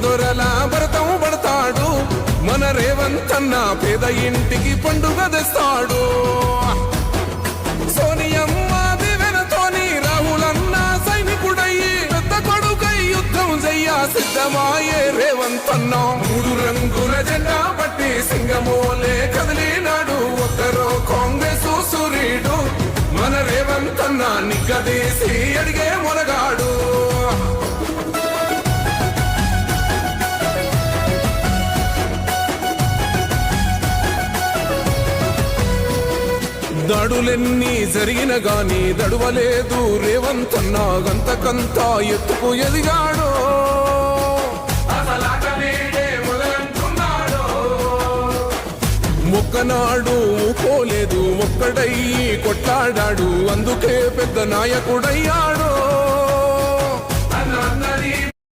దొరల భరతం పడతాడు. మన రేవంత్ అన్న పేద ఇంటికి పండుగ తెస్తాడు. సోనియమ్మ దివెనతోని రాహులన్న సైనికుడయ్యి పెద్ద కొడుకై యుద్ధం చెయ్య సిద్ధమాయే రేవంత్ అన్న. 3 రంగుల జెండా పట్టి సింగమోలే కదిలినాడు. ఒక్కరో కాంగ్రెస్ సూర్యుడు మన రేవంత్ అన్న నిగ్గదీసి అడిగే మొనగాడు. దాడులెన్ని జరిగిన గాని దడువలేదు రేవంత్ అన్న. గంతకంతా ఎత్తుకు ఎదిగాడు. మొక్కనాడు ఊకోలేదు, ఒక్కడయ్యి కొట్లాడాడు. అందుకే పెద్ద నాయకుడయ్యాడు.